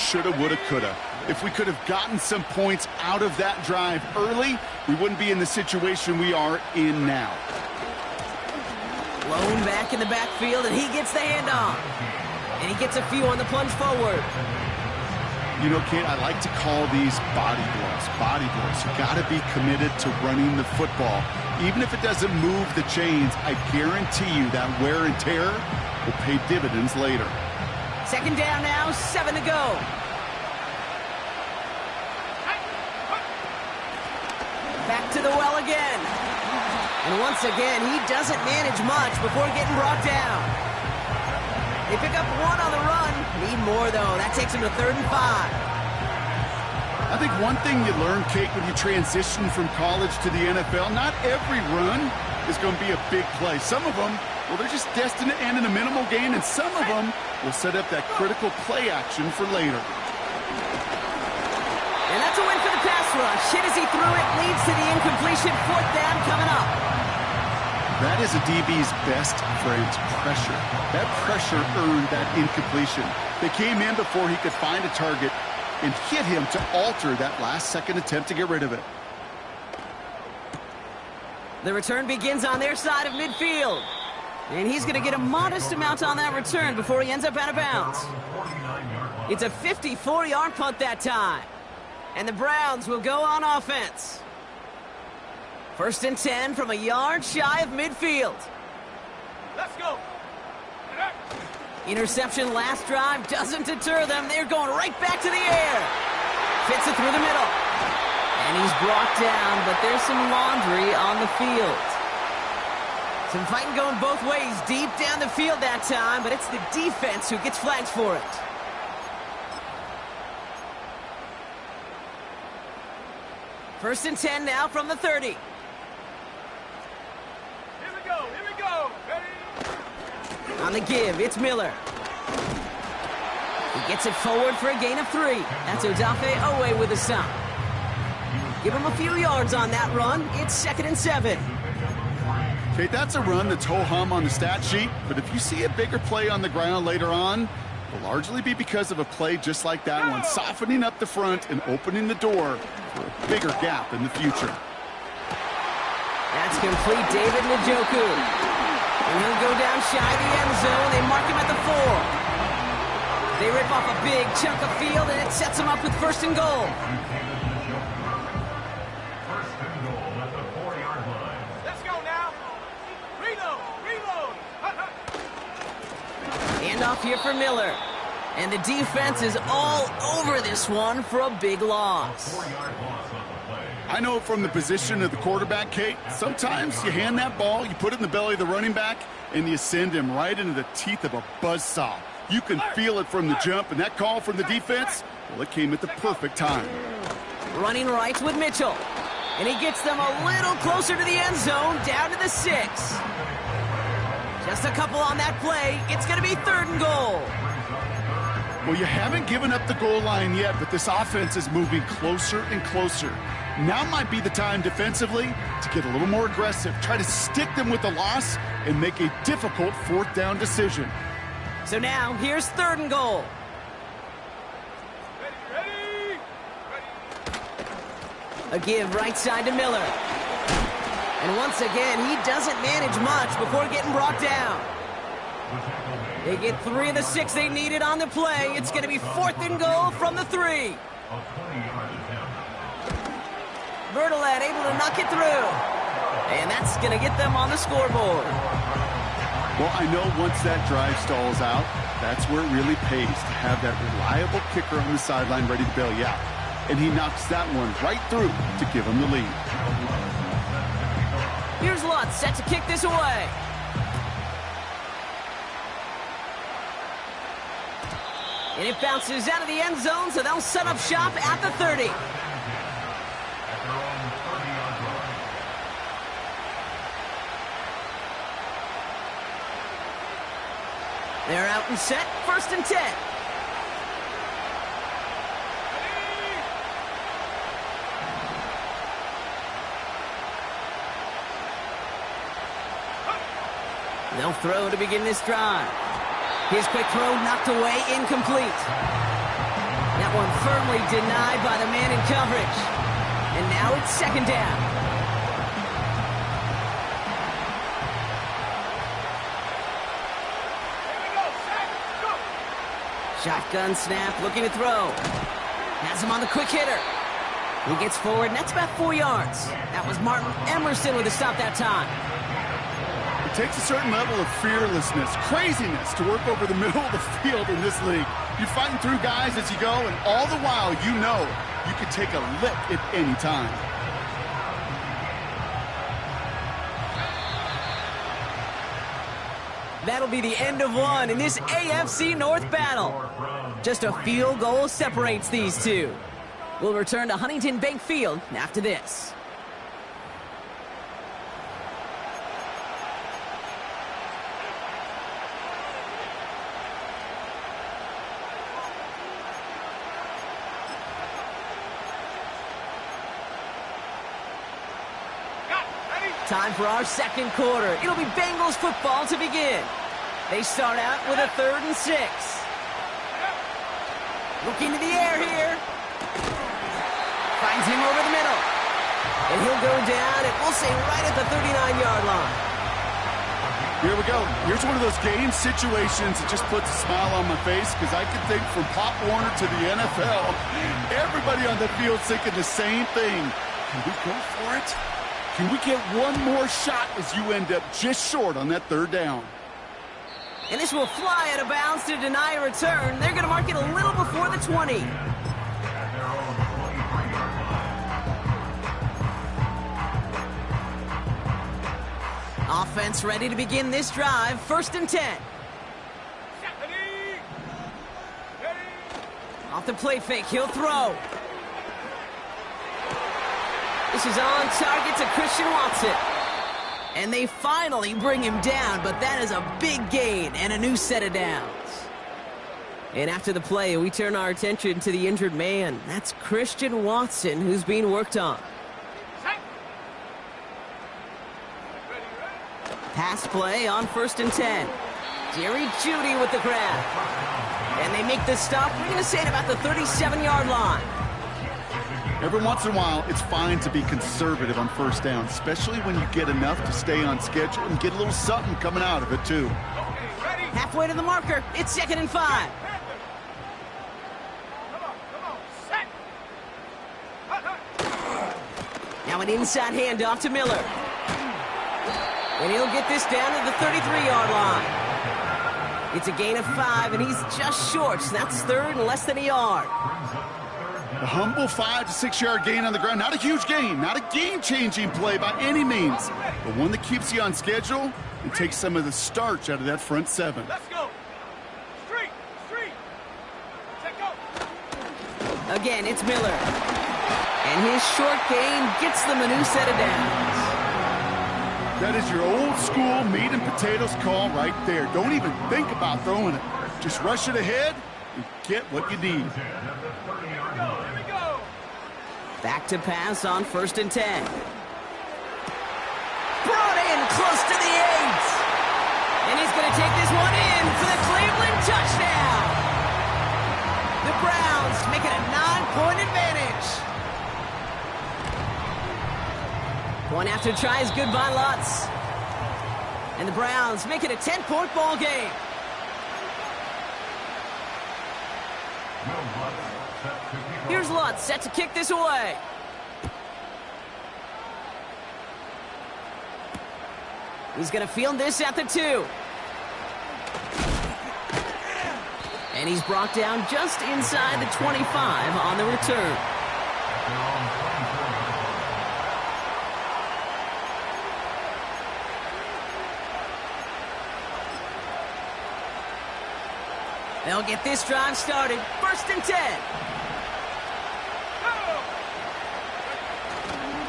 shoulda, woulda, coulda. If we could have gotten some points out of that drive early, we wouldn't be in the situation we are in now. Lone back in the backfield, and he gets the handoff. And he gets a few on the plunge forward. You know, Kate, I like to call these body blows. Body blows. You got to be committed to running the football. Even if it doesn't move the chains, I guarantee you that wear and tear will pay dividends later. Second down now, 7 to go. Back to the well again. And once again, he doesn't manage much before getting brought down. They pick up one on the run. Need more, though. That takes him to 3rd and 5. I think one thing you learn, Kate, when you transition from college to the NFL, not every run is going to be a big play. Some of them, well, they're just destined to end in a minimal gain, and some of them will set up that critical play action for later. And that's a win for the pass rush. Hit as he threw it, leads to the incompletion. 4th down coming up. That is a DB's best friend, pressure. That pressure earned that incompletion. They came in before he could find a target and hit him to alter that last-second attempt to get rid of it. The return begins on their side of midfield. And he's going to get a modest amount on that return before he ends up out of bounds. It's a 54-yard punt that time. And the Browns will go on offense. 1st and 10 from a yard shy of midfield. Let's go. Interception last drive doesn't deter them. They're going right back to the air. Fits it through the middle. And he's brought down, but there's some laundry on the field. Some fighting going both ways deep down the field that time, but it's the defense who gets flagged for it. First and 10 now from the 30. Here we go. Here we go. Ready? On the give, it's Miller. He gets it forward for a gain of 3. That's Odafe Owe with a stop. Give him a few yards on that run. It's 2nd and 7. Okay, that's a run that's ho-hum on the stat sheet, but if you see a bigger play on the ground later on, it will largely be because of a play just like that one, softening up the front and opening the door for a bigger gap in the future. That's complete, David Njoku. And he'll go down shy of the end zone. They mark him at the 4. They rip off a big chunk of field, and it sets him up with 1st and goal. Let's go now. Reload. Reload. Handoff here for Miller. And the defense is all over this one for a big loss. I know from the position of the quarterback, Kate, sometimes you hand that ball, you put it in the belly of the running back, and you send him right into the teeth of a buzzsaw. You can feel it from the jump, and that call from the defense, well, it came at the perfect time. Running right with Mitchell. And he gets them a little closer to the end zone, down to the 6. Just a couple on that play. It's going to be 3rd and goal. Well, you haven't given up the goal line yet, but this offense is moving closer and closer. Now might be the time defensively to get a little more aggressive, try to stick them with the loss, and make a difficult 4th down decision. So now, here's 3rd and goal. Ready. A give right side to Miller. And once again, he doesn't manage much before getting brought down. They get 3 of the 6 they needed on the play. It's going to be 4th and goal from the 3. Bertolet able to knock it through. And that's going to get them on the scoreboard. Well, I know once that drive stalls out, that's where it really pays to have that reliable kicker on the sideline ready to bail you out. And he knocks that one right through to give him the lead. Here's Lutz set to kick this away. And it bounces out of the end zone, so they'll set up shop at the 30. They're out and set, 1st and 10. They'll throw to begin this drive. His quick throw knocked away, incomplete. one firmly denied by the man in coverage. And now it's second down. Here we go. Set. Go. Shotgun snap, looking to throw. Has him on the quick hitter. He gets forward, and that's about 4 yards. That was Martin Emerson with a stop that time. It takes a certain level of fearlessness, craziness to work over the middle of the field in this league. You're fighting through guys as you go, and all the while you know you can take a lick at any time. That'll be the end of one in this AFC North battle. Just a field goal separates these two. We'll return to Huntington Bank Field after this. Time for our second quarter. It'll be Bengals football to begin. They start out with a 3rd and 6. Looking to the air here. Finds him over the middle. And he'll go down, and we'll say right at the 39-yard line. Here we go. Here's one of those game situations that just puts a smile on my face, because I can think from Pop Warner to the NFL, everybody on the field's thinking the same thing. Can we go for it? Can we get one more shot as you end up just short on that 3rd down? And this will fly out of bounds to deny a return. They're going to mark it a little before the 20. Offense ready to begin this drive. 1st and 10. Off the play fake, he'll throw. This is on target to Christian Watson. And they finally bring him down, but that is a big gain and a new set of downs. And after the play, we turn our attention to the injured man. That's Christian Watson, who's being worked on. Pass play on 1st and 10. Jerry Jeudy with the grab. And they make the stop. We're going to say at about the 37-yard line. Every once in a while, it's fine to be conservative on 1st down, especially when you get enough to stay on schedule and get a little something coming out of it, too. Halfway to the marker. It's 2nd and 5. Now an inside handoff to Miller. And he'll get this down to the 33-yard line. It's a gain of 5, and he's just short. So that's 3rd and less than a yard. A humble 5 to 6 yard gain on the ground. Not a huge gain, not a game-changing play by any means, but one that keeps you on schedule and takes some of the starch out of that front 7. Let's go. Street. Check go. Again, it's Miller. And his short gain gets them a new set of downs. That is your old school meat and potatoes call right there. Don't even think about throwing it. Just rush it ahead and get what you need. Here we go. Back to pass on 1st and 10. Brought in close to the 8. And he's going to take this one in for the Cleveland touchdown. The Browns make it a 9-point advantage. One after tries good by Lutz. And the Browns make it a 10-point ball game. Here's Lutz set to kick this away. He's going to field this at the 2. And he's brought down just inside the 25 on the return. They'll get this drive started. 1st and 10.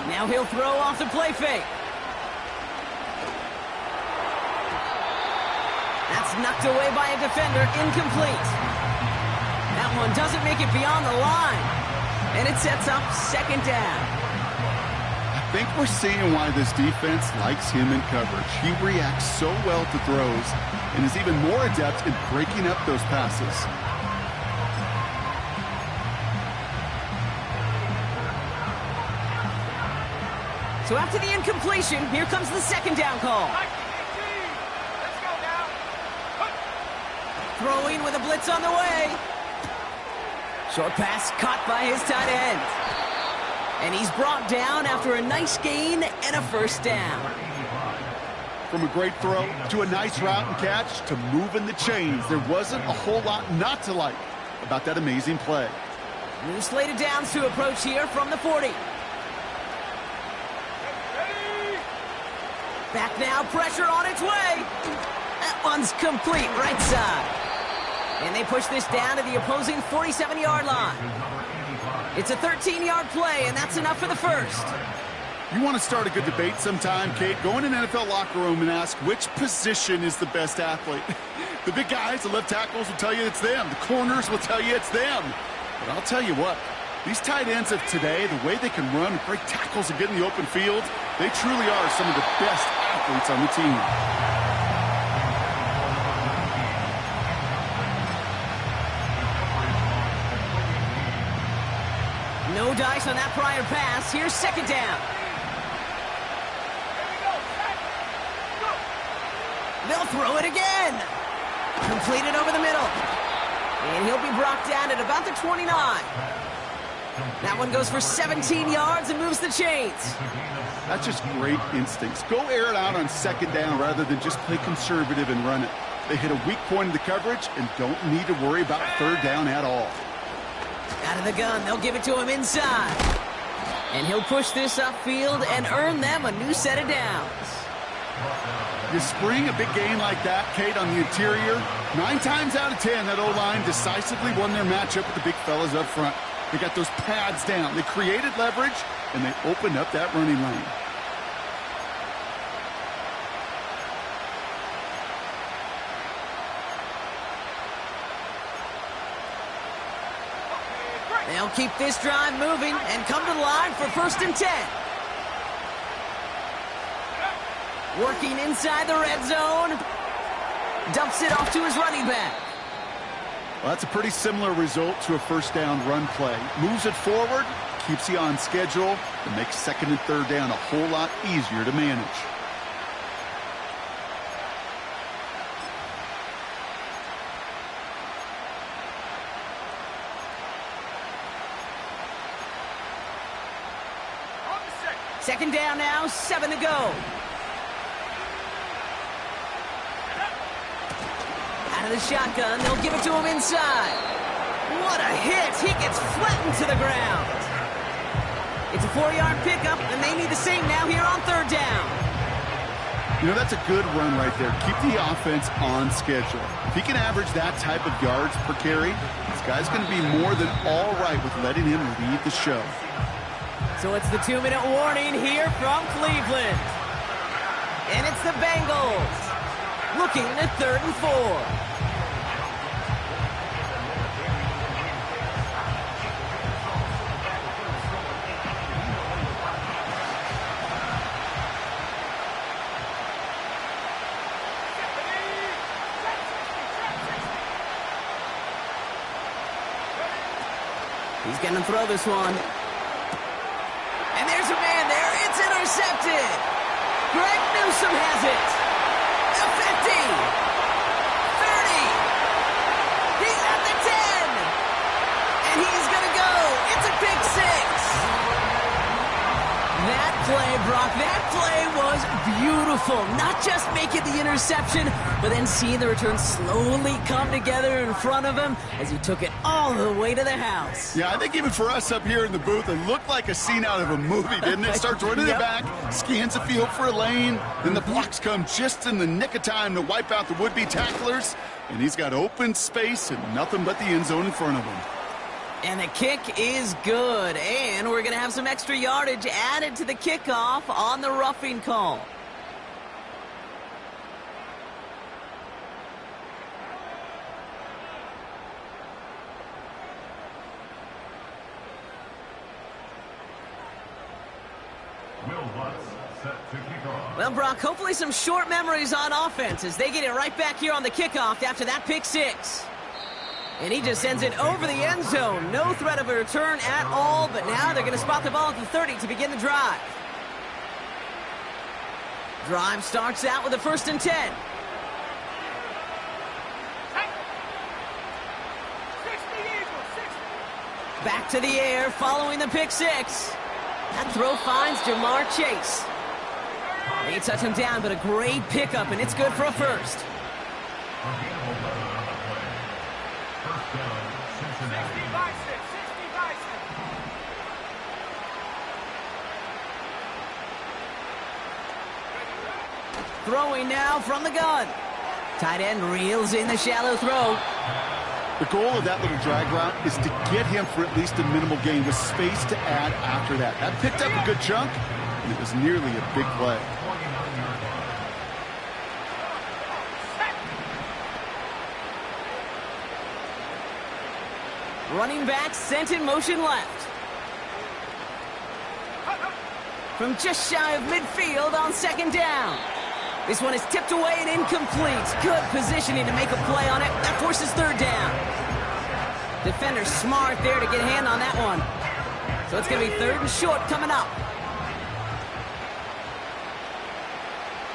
Now he'll throw off the play fake. That's knocked away by a defender, incomplete. That one doesn't make it beyond the line. And it sets up 2nd down. I think we're seeing why this defense likes him in coverage. He reacts so well to throws and is even more adept in breaking up those passes. So after the incompletion, here comes the second down call. Let's go now. Throwing with a blitz on the way. Short pass caught by his tight end. And he's brought down after a nice gain and a first down. From a great throw to a nice route and catch to moving the chains, there wasn't a whole lot not to like about that amazing play. New slated downs to approach here from the 40. Back now, pressure on its way. That one's complete, right side. And they push this down to the opposing 47-yard line. It's a 13-yard play, and that's enough for the first. You want to start a good debate sometime, Kate? Go in an NFL locker room and ask which position is the best athlete. The big guys, the left tackles will tell you it's them. The corners will tell you it's them. But I'll tell you what, these tight ends of today, the way they can run, break tackles and get in the open field, they truly are some of the best athletes on the team. No dice on that prior pass. Here's second down. They'll throw it again. Completed over the middle. And he'll be brought down at about the 29. That one goes for 17 yards and moves the chains. That's just great instincts. Go air it out on second down rather than just play conservative and run it. They hit a weak point of the coverage and don't need to worry about third down at all. Out of the gun, they'll give it to him inside. And he'll push this upfield and earn them a new set of downs. You spring a big game like that, Kate, on the interior, 9 times out of 10, that O-line decisively won their matchup with the big fellas up front. They got those pads down. They created leverage, and they opened up that running lane. They'll keep this drive moving and come to the line for 1st and 10. Working inside the red zone. Dumps it off to his running back. Well, that's a pretty similar result to a first down run play. Moves it forward, keeps you on schedule, and makes second and third down a whole lot easier to manage. Second down now, 7 to go. Out of the shotgun, they'll give it to him inside. What a hit! He gets flattened to the ground. It's a 4-yard pickup, and they need the same now here on third down. You know, that's a good run right there. Keep the offense on schedule. If he can average that type of yards per carry, this guy's going to be more than all right with letting him lead the show. So it's the 2-minute warning here from Cleveland. And it's the Bengals looking at 3rd and 4. He's going to throw this one. And there's a man there. It's intercepted. Greg Newsome has it. The 50. 30. He's at the 10. And he's going to go. It's a pick 6. That play, Brock, that play was beautiful. Not just making the interception, but then seeing the return slowly come together in front of him as he took it all the way to the house. Yeah, I think even for us up here in the booth, it looked like a scene out of a movie, didn't it? Starts running the back, scans the field for a lane, then the blocks come just in the nick of time to wipe out the would-be tacklers, and he's got open space and nothing but the end zone in front of him. And the kick is good, and we're going to have some extra yardage added to the kickoff on the roughing call. Well, Brock, hopefully some short memories on offense as they get it right back here on the kickoff after that pick 6. And he just sends it over the end zone. No threat of a return at all, but now they're going to spot the ball at the 30 to begin the drive. Drive starts out with a 1st and 10. 60 Eagles, 60. Back to the air following the pick six. That throw finds Jamar Chase. They touch him down, but a great pickup, and it's good for a first. 60 by 6, 60 by 6. Throwing now from the gun. Tight end reels in the shallow throw. The goal of that little drag route is to get him for at least a minimal gain with space to add after that. That picked up a good chunk, and it was nearly a big play. Running back sent in motion left. From just shy of midfield on 2nd down. This one is tipped away and incomplete. Good positioning to make a play on it. That forces 3rd down. Defender smart there to get a hand on that one. So it's going to be 3rd and short coming up.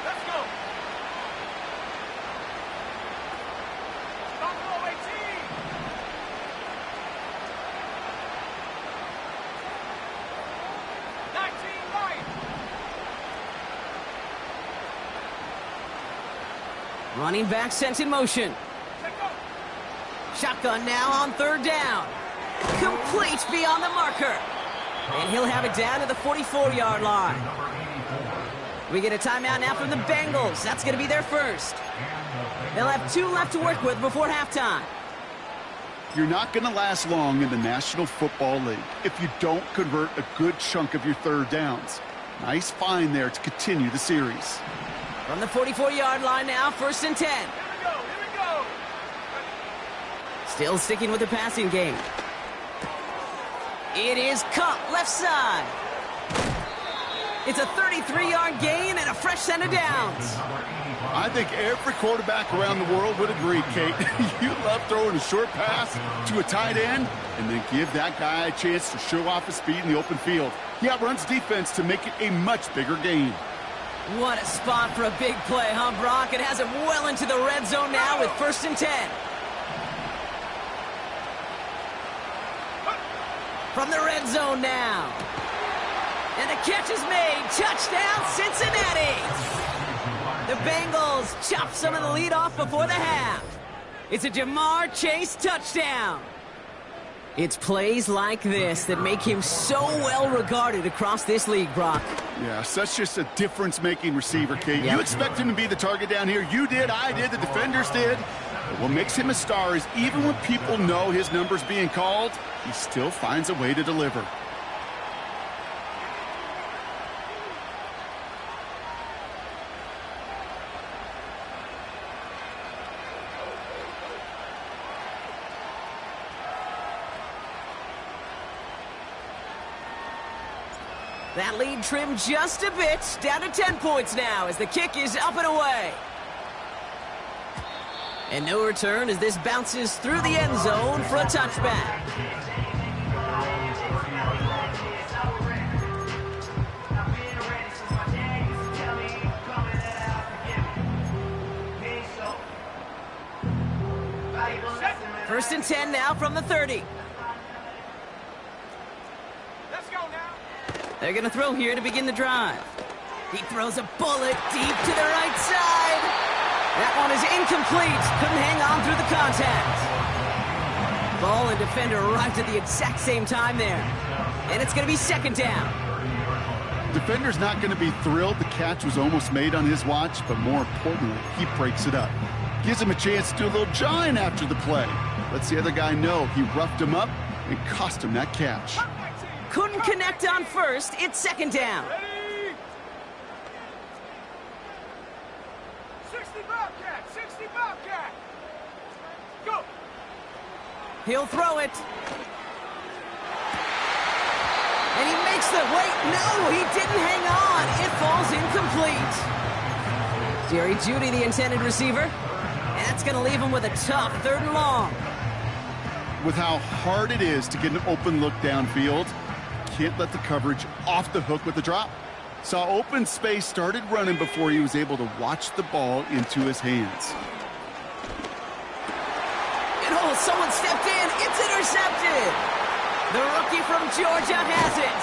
Let's go. Buffalo 18. 19 right. Running back sent in motion. Check go. Shotgun now on 3rd down. Complete beyond the marker. And he'll have it down to the 44-yard line. We get a timeout now from the Bengals. That's going to be their first. They'll have 2 left to work with before halftime. You're not going to last long in the National Football League if you don't convert a good chunk of your 3rd downs. Nice find there to continue the series. From the 44-yard line now, 1st and 10. Here we go, here we go. Still sticking with the passing game. It is Cup, left side. It's a 33-yard gain and a fresh set of downs. I think every quarterback around the world would agree, Kate. You love throwing a short pass to a tight end and then give that guy a chance to show off his speed in the open field. He outruns defense to make it a much bigger gain. What a spot for a big play, huh, Brock? It has him well into the red zone now with 1st and 10. From the red zone now. And the catch is made. Touchdown, Cincinnati. The Bengals chop some of the lead off before the half. It's a Jamar Chase touchdown. It's plays like this that make him so well regarded across this league, Brock. Yeah, such just a difference-making receiver, Kate. Yep. You expect him to be the target down here. You did, I did, the defenders did. But what makes him a star is even when people know his number's being called, he still finds a way to deliver. That lead trimmed just a bit, down to 10 points now as the kick is up and away. And no return as this bounces through the end zone for a touchback. First and 10 now from the 30. Let's go now. They're going to throw here to begin the drive. He throws a bullet deep to the right side. That one is incomplete. Couldn't hang on through the contact. Ball and defender arrived at the exact same time there. And it's going to be 2nd down. Defender's not going to be thrilled the catch was almost made on his watch, but more importantly, he breaks it up. Gives him a chance to do a little jawing after the play. Lets the other guy know he roughed him up and cost him that catch. Couldn't connect on first. It's 2nd down. Ready? 60 Bobcat, 60 Bobcat. Go. He'll throw it. And he makes the... Wait, no, he didn't hang on. It falls incomplete. Jerry Jeudy, the intended receiver. And that's going to leave him with a tough 3rd and long. With how hard it is to get an open look downfield, can't let the coverage off the hook with the drop. Saw open space, started running before he was able to watch the ball into his hands. And oh, someone stepped in. It's intercepted. The rookie from Georgia has it.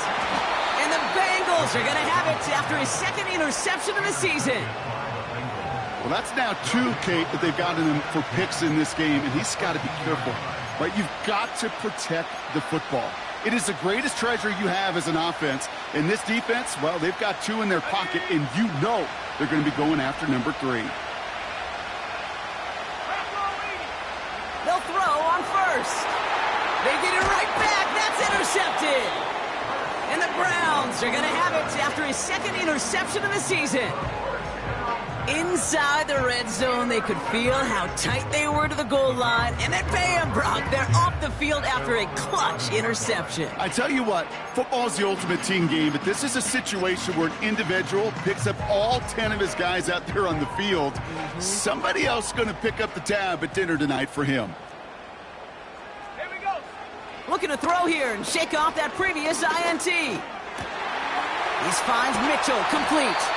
And the Bengals are going to have it after his second interception of the season. Well, that's now 2, Kate, that they've gotten him for picks in this game, and he's got to be careful. Right? You've got to protect the football. It is the greatest treasure you have as an offense. In this defense, well, they've got 2 in their pocket, and you know they're going to be going after number 3. They'll throw on first. They get it right back. That's intercepted. And the Browns are going to have it after his second interception of the season. Inside the red zone, they could feel how tight they were to the goal line. And then bam, Brock, they're off the field after a clutch interception. I tell you what, football is the ultimate team game, but this is a situation where an individual picks up all 10 of his guys out there on the field. Somebody else is going to pick up the tab at dinner tonight for him. Here we go. Looking to throw here and shake off that previous INT. He finds Mitchell complete.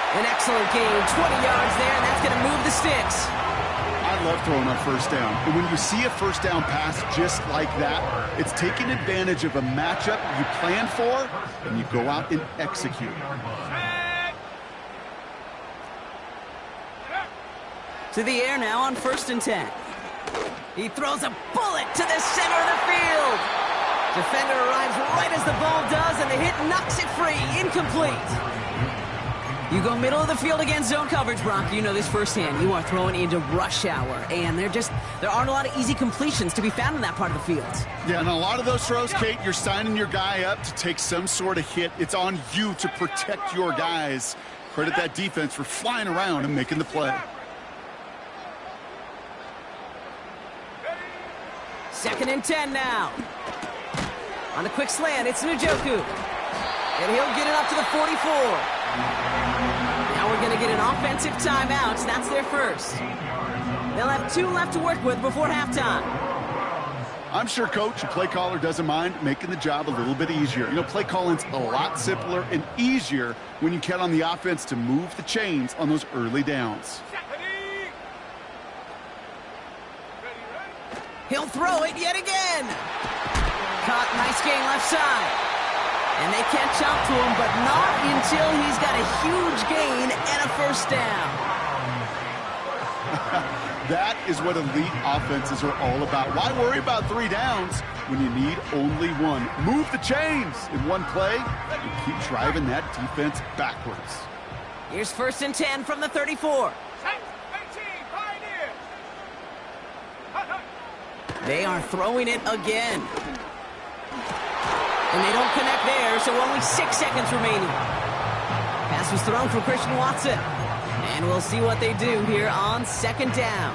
An excellent gain, 20 yards there, and that's going to move the sticks. I love throwing on first down. And when you see a first down pass just like that, it's taking advantage of a matchup you planned for, and you go out and execute. To the air now on 1st and 10. He throws a bullet to the center of the field. Defender arrives right as the ball does, and the hit knocks it free. Incomplete. You go middle of the field against zone coverage, Brock. You know this firsthand. You are throwing into rush hour, and there aren't a lot of easy completions to be found in that part of the field. Yeah, and a lot of those throws, Kate, you're signing your guy up to take some sort of hit. It's on you to protect your guys. Credit that defense for flying around and making the play. 2nd and 10 now. On a quick slant, it's Njoku. And he'll get it up to the 44. Now we're going to get an offensive timeout. That's their first. They'll have 2 left to work with before halftime. I'm sure Coach, the play caller, doesn't mind making the job a little bit easier. You know, play calling's a lot simpler and easier when you count on the offense to move the chains on those early downs. He'll throw it yet again. Caught, nice gain left side. And they catch up to him, but not until he's got a huge gain and a first down. That is what elite offenses are all about. Why worry about 3 downs when you need only 1? Move the chains in one play and keep driving that defense backwards. Here's 1st and 10 from the 34. They are throwing it again. And they don't connect there, so only 6 seconds remaining. Pass was thrown for Christian Watson. And we'll see what they do here on 2nd down.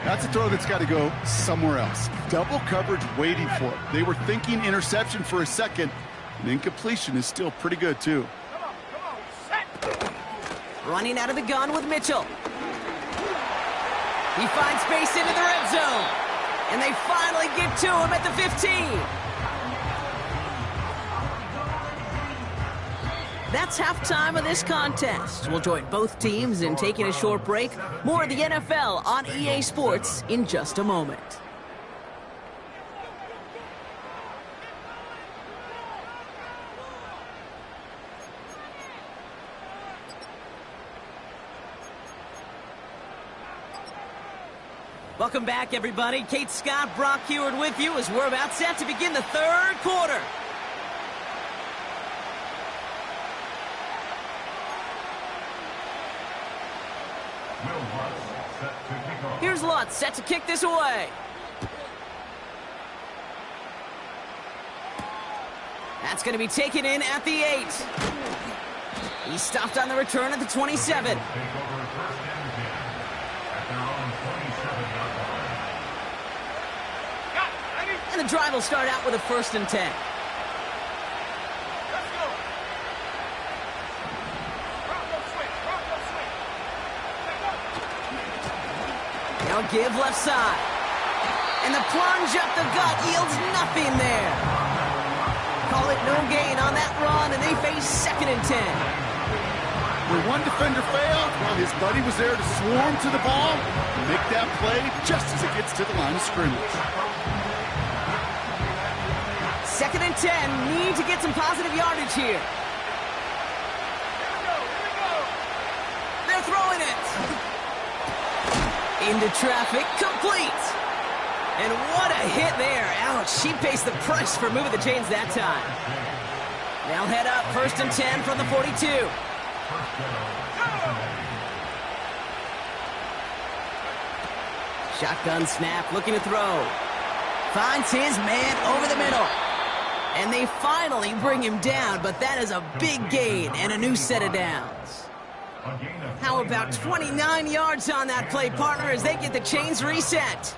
That's a throw that's got to go somewhere else. Double coverage waiting for it. They were thinking interception for a second, and incompletion is still pretty good, too. Running out of the gun with Mitchell. He finds space into the red zone. And they finally get to him at the 15. That's halftime of this contest. We'll join both teams in taking a short break. More of the NFL on EA Sports in just a moment. Welcome back, everybody. Kate Scott, Brock Huard with you as we're about set to begin the 3rd quarter. Here's Lutz set to kick this away. That's going to be taken in at the 8. He's stopped on the return at the 27. And the drive will start out with a 1st and 10. Now give left side. And the plunge up the gut yields nothing there. Call it no gain on that run, and they face 2nd 2nd and 10. When one defender failed, well, his buddy was there to swarm to the ball and make that play just as it gets to the line of scrimmage. 2nd and 10. Need to get some positive yardage here. They're throwing it. Into traffic, complete. And what a hit there. Ouch, she pays the price for moving the chains that time. They'll head up 1st and 10 from the 42. Shotgun snap, looking to throw. Finds his man over the middle. And they finally bring him down, but that is a big gain and a new set of downs. How about 29 yards on that play, partner, as they get the chains reset?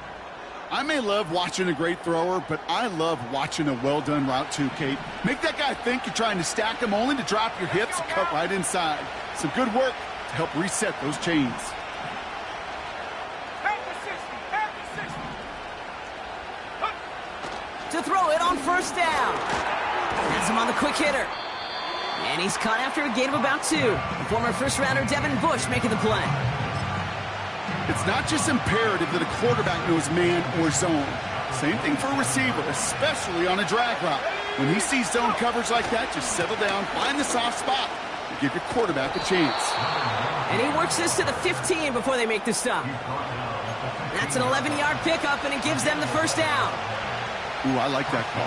I may love watching a great thrower, but I love watching a well-done route too, Kate. Make that guy think you're trying to stack him only to drop your hips and cut right inside. Some good work to help reset those chains. To throw it on 1st down. Has him on the quick hitter. And he's caught after a gain of about 2. Former first-rounder Devin Bush making the play. It's not just imperative that a quarterback knows man or zone. Same thing for a receiver, especially on a drag route. When he sees zone coverage like that, just settle down, find the soft spot, and give your quarterback a chance. And he works this to the 15 before they make the stop. That's an 11-yard pickup, and it gives them the 1st down. Ooh, I like that call.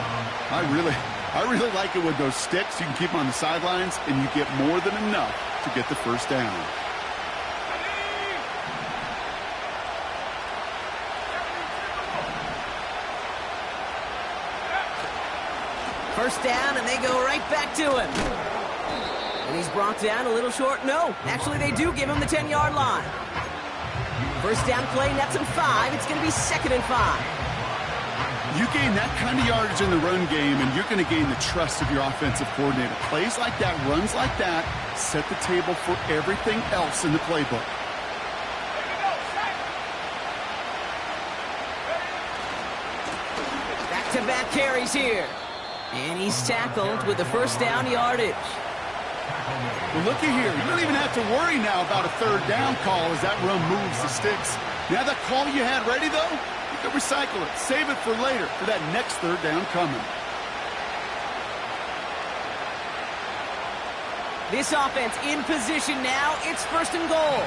I really like it with those sticks. You can keep them on the sidelines, and you get more than enough to get the 1st down. First down, and they go right back to him. And he's brought down a little short. No, actually they do give him the 10-yard line. First down play, nets him 5. It's going to be 2nd and 5. You gain that kind of yardage in the run game, and you're going to gain the trust of your offensive coordinator. Plays like that, runs like that, set the table for everything else in the playbook. Back-to-back carries here. And he's tackled with the 1st down yardage. Well, looky here. You don't even have to worry now about a 3rd down call as that run moves the sticks. Now that call you had ready, though, you can recycle it. Save it for later for that next 3rd down coming. This offense in position now. It's 1st and goal.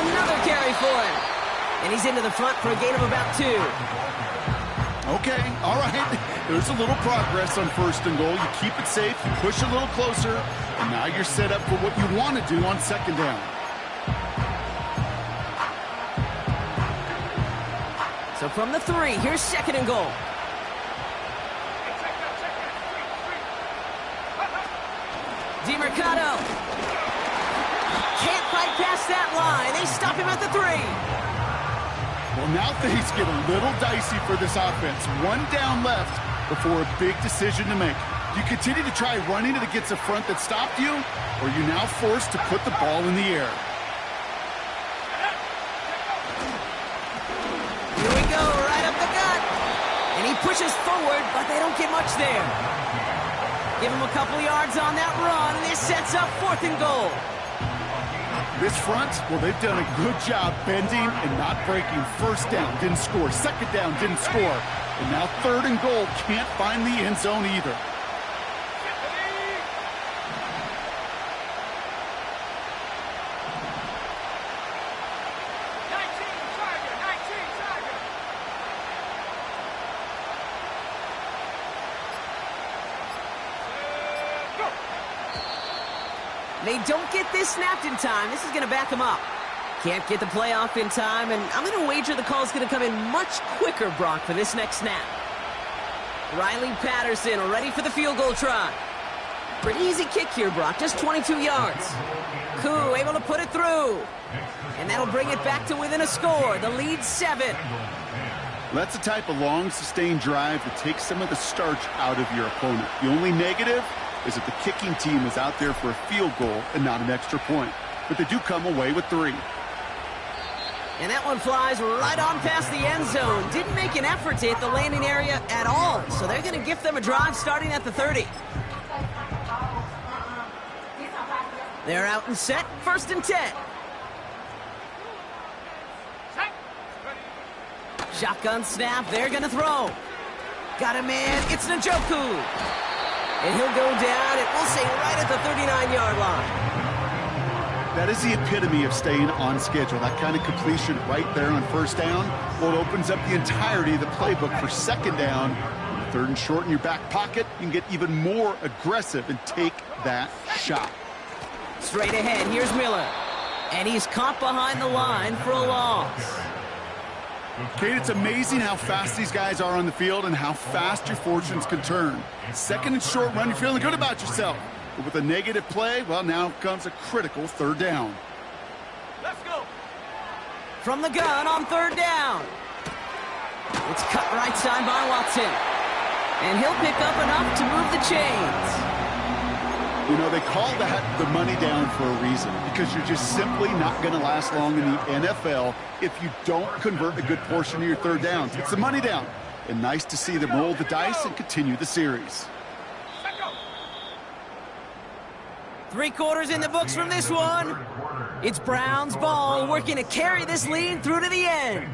Another carry for him. And he's into the front for a gain of about 2. Okay, all right. There's a little progress on 1st and goal. You keep it safe, you push a little closer, and now you're set up for what you want to do on 2nd down. So from the 3, here's 2nd and goal. DeMercado. Can't fight past that line. They stop him at the 3. Well, now things get a little dicey for this offense. 1 down left before a big decision to make. Do you continue to try running it against a front that stopped you, or are you now forced to put the ball in the air? Here we go, right up the gut. And he pushes forward, but they don't get much there. Give him a couple yards on that run, and this sets up 4th and goal. This front, well, they've done a good job bending and not breaking. 1st down, didn't score. 2nd down, didn't score. And now 3rd and goal, can't find the end zone either. They don't get this snapped in time. This is going to back them up. Can't get the play off in time, and I'm going to wager the call's going to come in much quicker, Brock, for this next snap. Riley Patterson ready for the field goal try. Pretty easy kick here, Brock, just 22 yards. Koo able to put it through. And that'll bring it back to within a score. The lead 7. That's the type of long, sustained drive that takes some of the starch out of your opponent. The only negative is that the kicking team is out there for a field goal and not an extra point. but they do come away with 3. And that one flies right on past the end zone. Didn't make an effort to hit the landing area at all. So they're going to gift them a drive starting at the 30. They're out and set. 1st and 10. Shotgun snap. They're going to throw. Got a man. It's Njoku. And he'll go down, and we'll say right at the 39-yard line. That is the epitome of staying on schedule. That kind of completion right there on 1st down. Well, it opens up the entirety of the playbook for 2nd down. 3rd and short in your back pocket, you can get even more aggressive and take that shot. Straight ahead, here's Miller. And he's caught behind the line for a loss. Kate, it's amazing how fast these guys are on the field and how fast your fortunes can turn. 2nd and short run, you're feeling good about yourself. But with a negative play, well, now comes a critical 3rd down. Let's go. From the gun on 3rd down. It's cut right side by Watson. And he'll pick up enough to move the chains. You know, they call that the money down for a reason, because you're just simply not going to last long in the NFL if you don't convert a good portion of your 3rd downs. It's the money down. And nice to see them roll the dice and continue the series. 3 quarters in the books from this one. It's Brown's ball, working to carry this lead through to the end.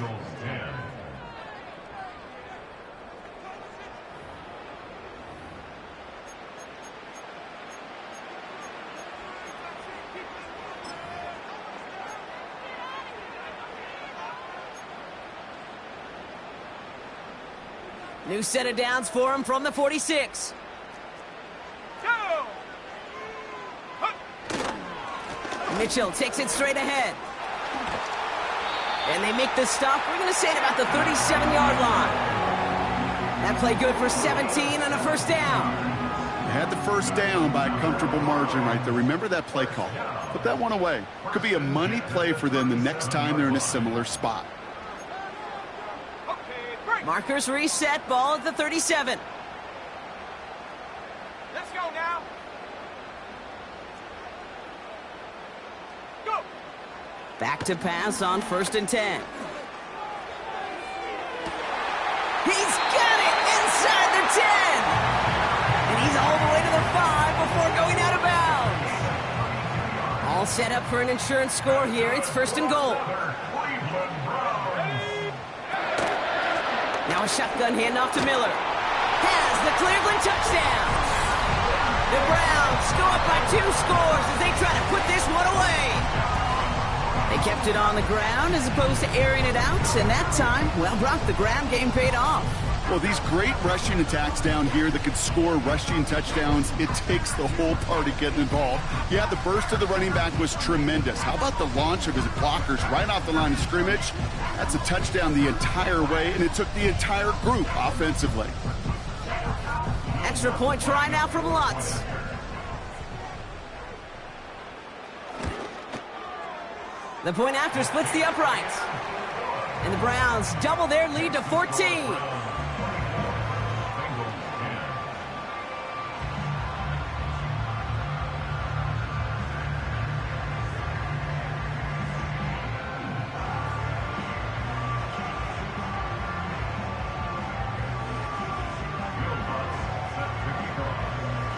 New set of downs for him from the 46. Mitchell takes it straight ahead. And they make the stop. We're going to say at about the 37-yard line. That play good for 17 and a 1st down. They had the 1st down by a comfortable margin right there. Remember that play call. Put that one away. Could be a money play for them the next time they're in a similar spot. Markers reset, ball at the 37. Let's go now. Go. Back to pass on 1st and 10. He's got it inside the 10. And he's all the way to the 5 before going out of bounds. All set up for an insurance score here. It's 1st and goal. Now a shotgun handoff to Miller. Has the Cleveland touchdown. The Browns go up by 2 scores as they try to put this one away. They kept it on the ground as opposed to airing it out, and that time, well, Brock, the ground game paid off. Well, these great rushing attacks down here that could score rushing touchdowns, it takes the whole party getting involved. Yeah, the burst of the running back was tremendous. How about the launch of his blockers right off the line of scrimmage? That's a touchdown the entire way, and it took the entire group offensively. Extra point try now from Lutz. The point after splits the uprights. And the Browns double their lead to 14.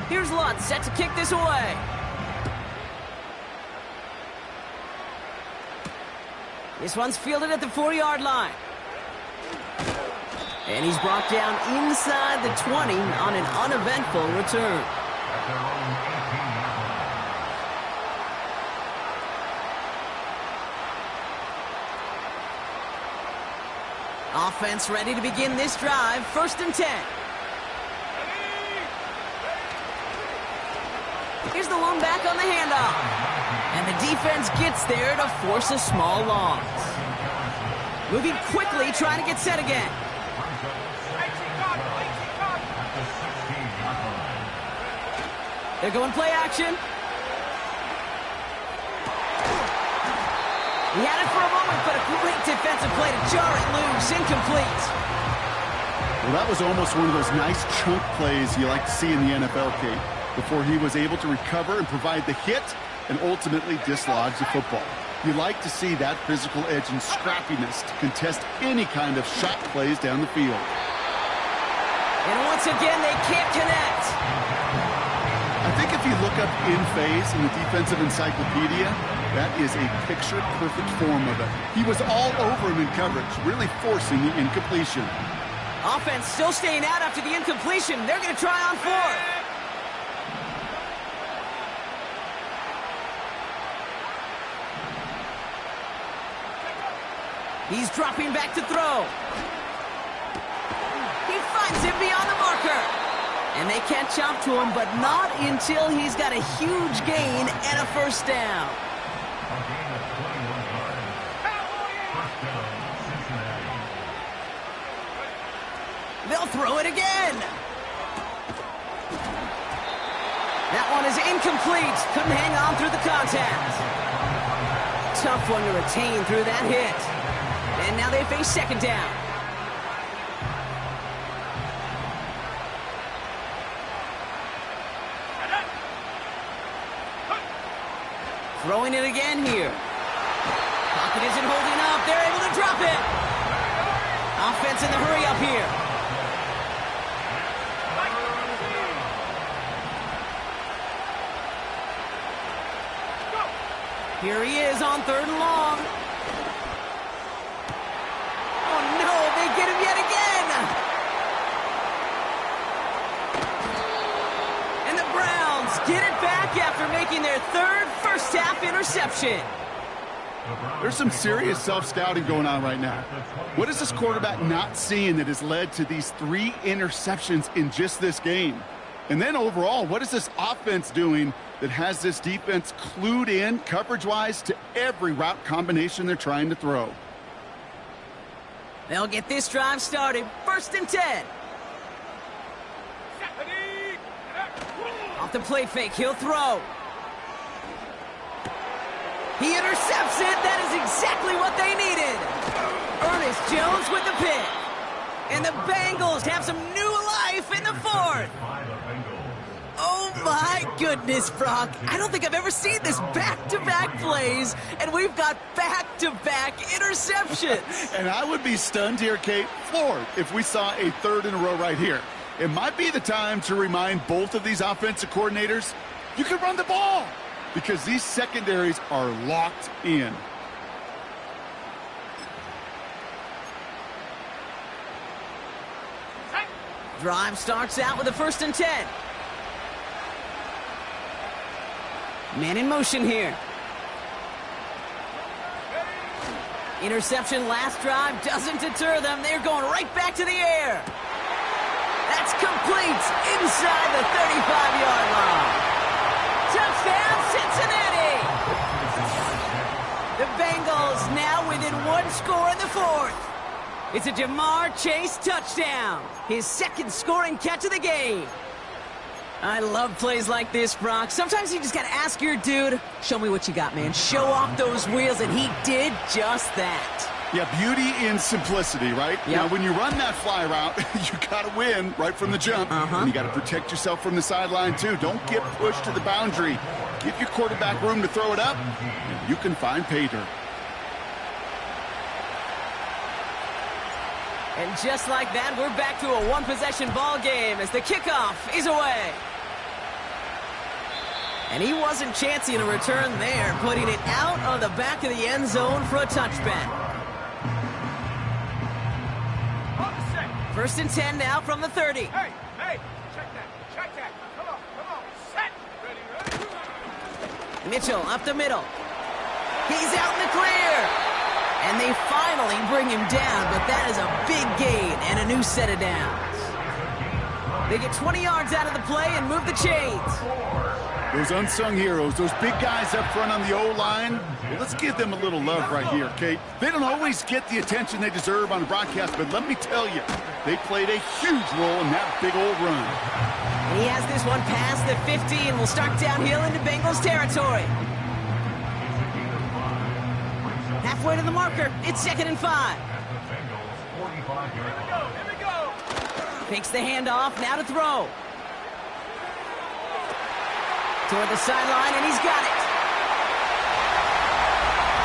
Here's Lutz set to kick this away. This one's fielded at the 4-yard line. And he's brought down inside the 20 on an uneventful return. Offense ready to begin this drive. 1st and 10. Here's the lone back on the handoff. And the defense gets there to force a small loss. Moving quickly, trying to get set again. They're going play action. He had it for a moment, but a great defensive play to jar it loose. Incomplete. Well, that was almost one of those nice chunk plays you like to see in the NFL, Kate. Before he was able to recover and provide the hit, and ultimately dislodge the football. You like to see that physical edge and scrappiness to contest any kind of shot plays down the field. And once again, they can't connect. I think if you look up in phase in the defensive encyclopedia, that is a picture-perfect form of it. He was all over him in coverage, really forcing the incompletion. Offense still staying out after the incompletion. They're going to try on fourth. He's dropping back to throw. He finds him beyond the marker. And they catch up to him, but not until he's got a huge gain and a first down. They'll throw it again. That one is incomplete. Couldn't hang on through the contact. Tough one to retain through that hit. And now they face second down. Throwing it again here. Pocket isn't holding up. They're able to drop it. Offense in the hurry up here. Here he is on third and long. Oh no, they get him yet again. And the Browns get it back after making their third first half interception. There's some serious self-scouting going on right now. What is this quarterback not seeing that has led to these 3 interceptions in just this game? And then overall, what is this offense doing that has this defense clued in coverage-wise to every route combination they're trying to throw? They'll get this drive started. First and 10. Off the play fake, he'll throw. He intercepts it. That is exactly what they needed. Ernest Jones with the pick. And the Bengals have some new life in the fourth. Oh my goodness, Brock. I don't think I've ever seen this back-to-back plays, and we've got back-to-back interceptions. And I would be stunned here, Kate, floored, if we saw a third in a row right here. It might be the time to remind both of these offensive coordinators, you can run the ball, because these secondaries are locked in. Drive starts out with a first and 10. Man in motion here. Interception last drive doesn't deter them. They're going right back to the air. That's complete inside the 35-yard line. Touchdown, Cincinnati! The Bengals now within 1 score in the fourth. It's a Jamar Chase touchdown. His second scoring catch of the game. I love plays like this, Brock. Sometimes you just got to ask your dude, show me what you got, man. Show off those wheels, and he did just that. Yeah, beauty in simplicity, right? Yep. Now, when you run that fly route, you got to win right from the jump. And you got to protect yourself from the sideline, too. Don't get pushed to the boundary. Give your quarterback room to throw it up, and you can find pay dirt. And just like that, we're back to a one-possession ball game as the kickoff is away. And he wasn't chancing a return there, putting it out on the back of the end zone for a touchback. First and 10 now from the 30. Hey, check that. Come on, set. Ready. Mitchell up the middle. He's out in the clear. And they finally bring him down, but that is a big gain and a new set of downs. They get 20 yards out of the play and move the chains. Those unsung heroes, those big guys up front on the O-line, well, let's give them a little love right here, Kate. They don't always get the attention they deserve on the broadcast, but let me tell you, they played a huge role in that big old run. And he has this one past the 50 and will start downhill into Bengals territory. Halfway to the marker, it's 2nd and 5. Here we go. Takes the handoff, now to throw. Toward the sideline, and he's got it.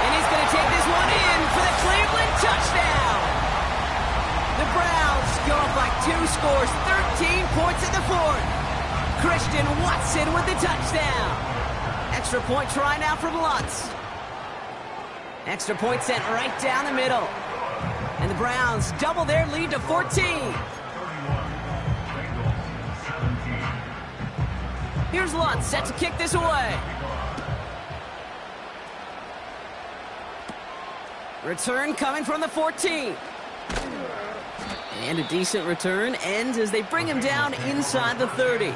And he's going to take this one in for the Cleveland touchdown. The Browns go up by 2 scores, 13 points in the fourth. Christian Watson with the touchdown. Extra point try now from Lutz. Extra point sent right down the middle. And the Browns double their lead to 14. Here's Lutz set to kick this away. Return coming from the 14. And a decent return ends as they bring him down inside the 30.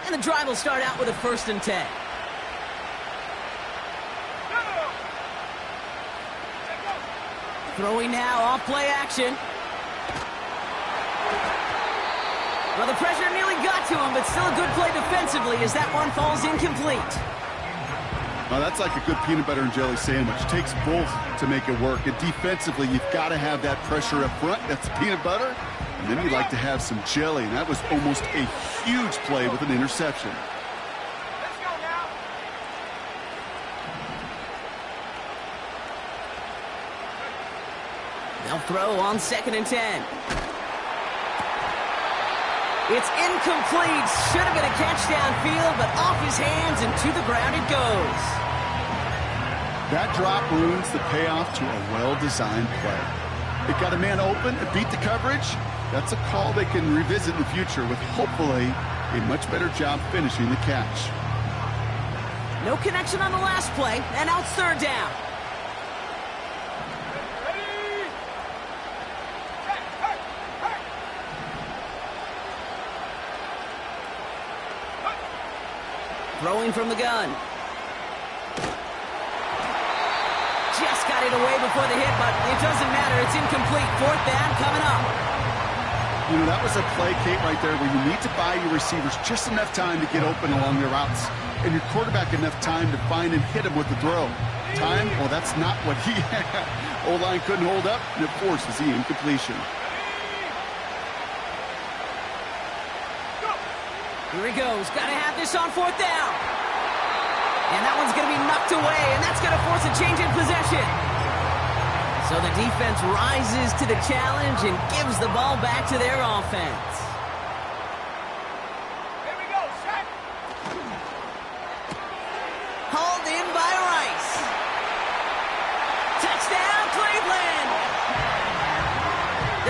And the drive will start out with a 1st and 10. Throwing now off play action. Well, the pressure nearly got to him, but still a good play defensively as that one falls incomplete. Well, that's like a good peanut butter and jelly sandwich. It takes both to make it work. And defensively, you've got to have that pressure up front. That's peanut butter. And then you like to have some jelly. And that was almost a huge play with an interception. Let's go now. They'll throw on 2nd and 10. It's incomplete. Should have been a catch downfield, but off his hands and to the ground it goes. That drop ruins the payoff to a well-designed play. It got a man open, it beat the coverage. That's a call they can revisit in the future with hopefully a much better job finishing the catch. No connection on the last play, and now it's 3rd down. Ready? Set. Hurt. Throwing from the gun. Just got it away before the hit, but it doesn't matter. It's incomplete. 4th down coming up. You know, that was a play, Kate, right there where you need to buy your receivers just enough time to get open along their routes, and your quarterback enough time to find and hit him with the throw. Time? Well, that's not what he had. O-line couldn't hold up, and it forces the incompletion. Here he goes. Got to have this on 4th down. And that one's going to be knocked away, and that's going to force a change in possession. So the defense rises to the challenge and gives the ball back to their offense. Here we go. Set. Hauled in by Rice. Touchdown, Cleveland!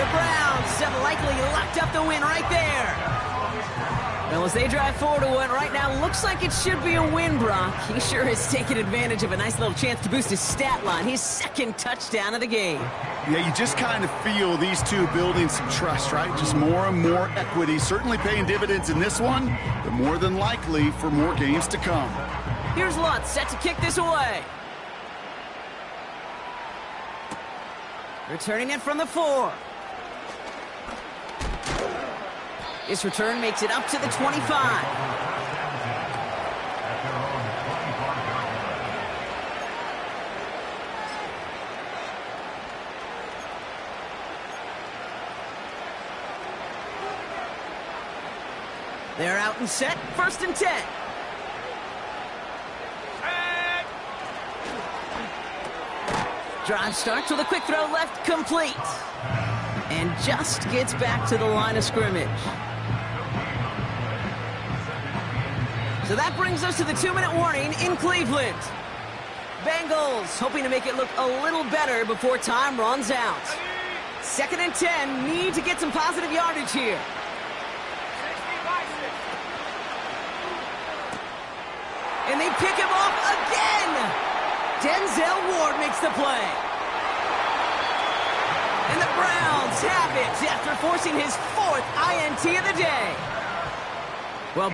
The Browns have likely locked up the win right there. Well, as they drive forward to what right now looks like it should be a win, Brock. He sure has taken advantage of a nice little chance to boost his stat line. His 2nd touchdown of the game. Yeah, you just kind of feel these two building some trust, right? Just more and more equity. Certainly paying dividends in this one, but more than likely for more games to come. Here's Lutz set to kick this away. Returning it from the 4. This return makes it up to the 25. They're out and set. 1st and 10. Set. Drive starts with a quick throw left, complete. And just gets back to the line of scrimmage. So that brings us to the 2-minute warning in Cleveland. Bengals hoping to make it look a little better before time runs out. 2nd and 10, need to get some positive yardage here. 60 by 6. And they pick him off again. Denzel Ward makes the play. And the Browns have it after forcing his 4th INT of the day.